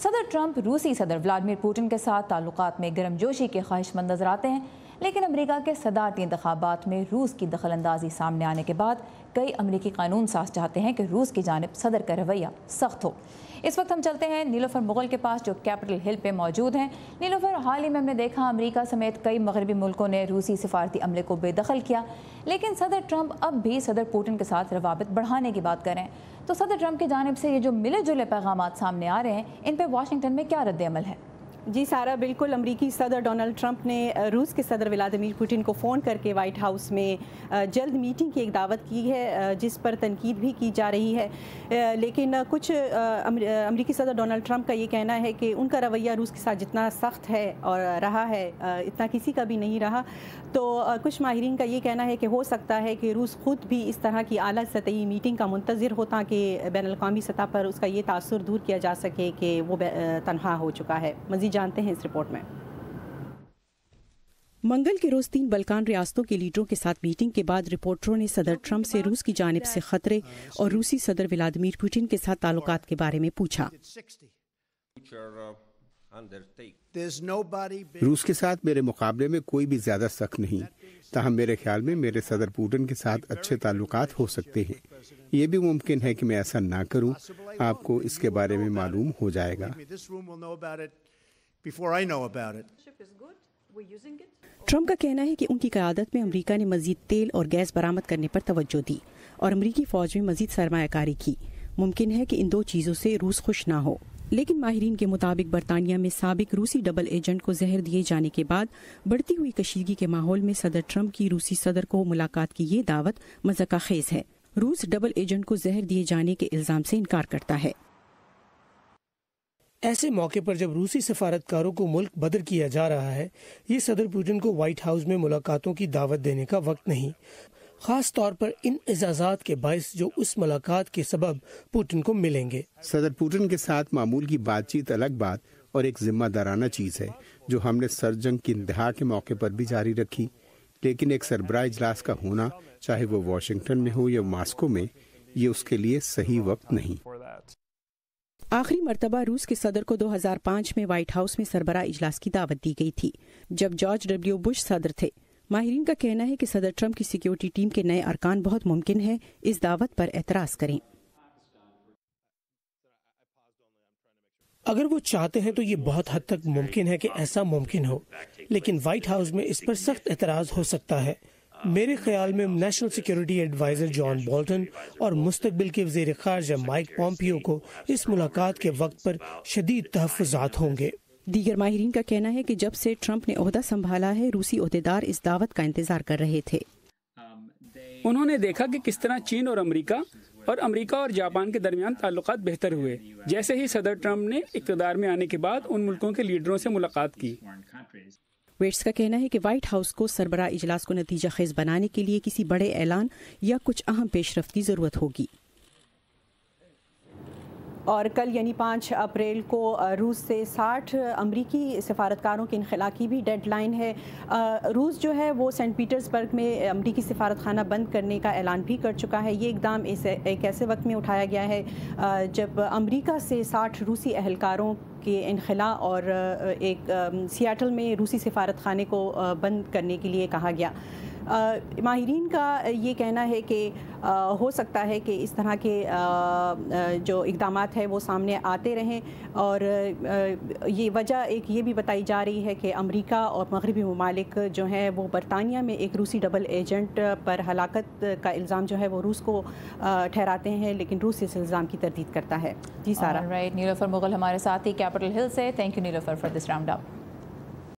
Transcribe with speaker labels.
Speaker 1: صدر ٹرمپ روسی صدر ولادیمیر پوٹن کے ساتھ تعلقات میں گرم جوشی کے خواہش مند نظر آتے ہیں، لیکن امریکہ کے صدارتی انتخابات میں روس کی دخل اندازی سامنے آنے کے بعد کئی امریکی قانون ساز چاہتے ہیں کہ روس کی جانب صدر کا رویہ سخت ہو۔ اس وقت ہم چلتے ہیں نیلوفر مغل کے پاس جو کیپٹل ہل پہ موجود ہیں۔ نیلوفر، حال ہی میں ہم نے دیکھا امریکہ سمیت کئی مغربی ملکوں نے روسی سفارتی عملے کو بے دخل کیا، لیکن صدر ٹرمپ اب بھی صدر پوٹن کے ساتھ روابط بڑھانے کی بات کریں تو صدر ٹرمپ کی جانب سے یہ جو ملے جلے پیغامات سامنے آ رہے ہیں، ان پہ واشنگٹن میں کیا رد عمل ہے؟
Speaker 2: جی سارا، بالکل امریکی صدر ڈونلڈ ٹرمپ نے روس کے صدر ولادیمیر پوٹن کو فون کر کے وائٹ ہاؤس میں جلد میٹنگ کی ایک دعوت کی ہے، جس پر تنقید بھی کی جا رہی ہے، لیکن کچھ امریکی صدر ڈونلڈ ٹرمپ کا یہ کہنا ہے کہ ان کا رویہ روس کے ساتھ جتنا سخت ہے اور رہا ہے اتنا کسی کا بھی نہیں رہا۔ تو کچھ ماہرین کا یہ کہنا ہے کہ ہو سکتا ہے کہ روس خود بھی اس طرح کی اعلیٰ سطحی میٹنگ کا منتظر ہو تاکہ بین الاقوامی سطح پر اس کا یہ تاثر دور کیا جا سکے کہ وہ تنہا ہو چکا ہے۔ مزید جانتے ہیں اس رپورٹ میں۔
Speaker 3: منگل کے روز 3 بلکان ریاستوں کے لیڈروں کے ساتھ میٹنگ کے بعد رپورٹروں نے صدر ٹرمپ سے روس کی جانب سے خطرے اور روسی صدر ولادیمیر پوٹن کے ساتھ تعلقات کے بارے میں پوچھا۔
Speaker 4: روس کے ساتھ میرے مقابلے میں کوئی بھی زیادہ سخت نہیں، تاہم میرے خیال میں میرے صدر پوٹن کے ساتھ اچھے تعلقات ہو سکتے ہیں۔ یہ بھی ممکن ہے کہ میں ایسا نہ کروں، آپ کو اس کے بارے میں معلوم ہو جائے گا۔
Speaker 3: ٹرمپ کا کہنا ہے کہ ان کی قیادت میں امریکہ نے مزید تیل اور گیس برآمد کرنے پر توجہ دی اور امریکی فوج میں مزید سرمایہ کاری کی۔ ممکن ہے کہ ان 2 چیزوں سے روس خوش نہ ہو، لیکن ماہرین کے مطابق برطانیہ میں سابق روسی ڈبل ایجنٹ کو زہر دیے جانے کے بعد بڑھتی ہوئی کشیدگی کے ماحول میں صدر ٹرمپ کی روسی صدر کو ملاقات کی یہ دعوت مضحکہ خیز ہے۔ روس ڈبل ایجنٹ کو زہر دیے جانے کے الزام سے انکار کرتا ہے۔
Speaker 5: ایسے موقع پر جب روسی سفارتکاروں کو ملک بدر کیا جا رہا ہے، یہ صدر پوٹن کو وائٹ ہاؤس میں ملاقاتوں کی دعوت دینے کا وقت نہیں، خاص طور پر ان اعزازات کے باعث جو اس ملاقات کے سبب پوٹن کو ملیں گے۔
Speaker 4: صدر پوٹن کے ساتھ معمول کی بات چیت الگ بات اور ایک ذمہ دارانہ چیز ہے جو ہم نے سرجنگ کی انتہا کے موقع پر بھی جاری رکھی، لیکن ایک سربراہ اجلاس کا ہونا، چاہے وہ واشنگٹن میں ہو یا ماسکو میں، یہ اس کے لیے صحیح وقت نہیں۔
Speaker 3: آخری مرتبہ روس کے صدر کو 2005 میں وائٹ ہاؤس میں سربراہ اجلاس کی دعوت دی گئی تھی جب جارج ڈبلیو بش صدر تھے۔ ماہرین کا کہنا ہے کہ صدر ٹرمپ کی سیکیورٹی ٹیم کے نئے ارکان بہت ممکن ہے اس دعوت پر اعتراض کریں۔
Speaker 5: اگر وہ چاہتے ہیں تو یہ بہت حد تک ممکن ہے کہ ایسا ممکن ہو، لیکن وائٹ ہاؤس میں اس پر سخت اعتراض ہو سکتا ہے۔ میرے خیال میں national security advisor John Bolton اور مستقبل کے وزیر خارجہ مائک پومپیو کو اس ملاقات کے وقت پر شدید تحفظات ہوں گے۔
Speaker 3: دیگر ماہرین کا کہنا ہے کہ جب سے ٹرمپ نے عہدہ سنبھالا ہے، روسی عہدیدار اس دعوت کا انتظار کر رہے تھے۔
Speaker 6: انہوں نے دیکھا کہ کس طرح چین اور امریکہ اور جاپان کے درمیان تعلقات بہتر ہوئے جیسے ہی صدر ٹرمپ نے اقتدار میں آنے کے بعد ان ملکوں کے لیڈروں سے ملاقات کی۔
Speaker 3: ویٹس کا کہنا ہے کہ وائٹ ہاؤس کو سربراہ اجلاس کو نتیجہ خیز بنانے کے لیے کسی بڑے اعلان یا کچھ اہم پیش رفت کی ضرورت ہوگی۔
Speaker 2: اور کل یعنی 5 اپریل کو روس سے 60 امریکی سفارتکاروں کے انخلاء کی بھی ڈیڈ لائن ہے۔ روس جو ہے وہ سینٹ پیٹرز برگ میں امریکی سفارت خانہ بند کرنے کا اعلان بھی کر چکا ہے۔ یہ اقدام ایک ایسے وقت میں اٹھایا گیا ہے جب امریکہ سے 60 روسی اہلکاروں کے انخلاء اور ایک سیاٹل میں روسی سفارت خانے کو بند کرنے کے لیے کہا گیا۔ ماہرین کا یہ کہنا ہے کہ ہو سکتا ہے کہ اس طرح کے جو اقدامات ہیں وہ سامنے آتے رہیں، اور یہ وجہ ایک یہ بھی بتائی جا رہی ہے کہ امریکہ اور مغربی ممالک جو ہیں وہ برطانیہ میں ایک روسی ڈبل ایجنٹ پر ہلاکت کا الزام جو ہے وہ روس کو ٹھہراتے ہیں، لیکن روس اس الزام کی تردید کرتا ہے۔ جی سارا۔
Speaker 1: نیلوفر مغل ہمارے ساتھ ہی کیپٹل ہل سے۔ Thank you Niloufer for this round up.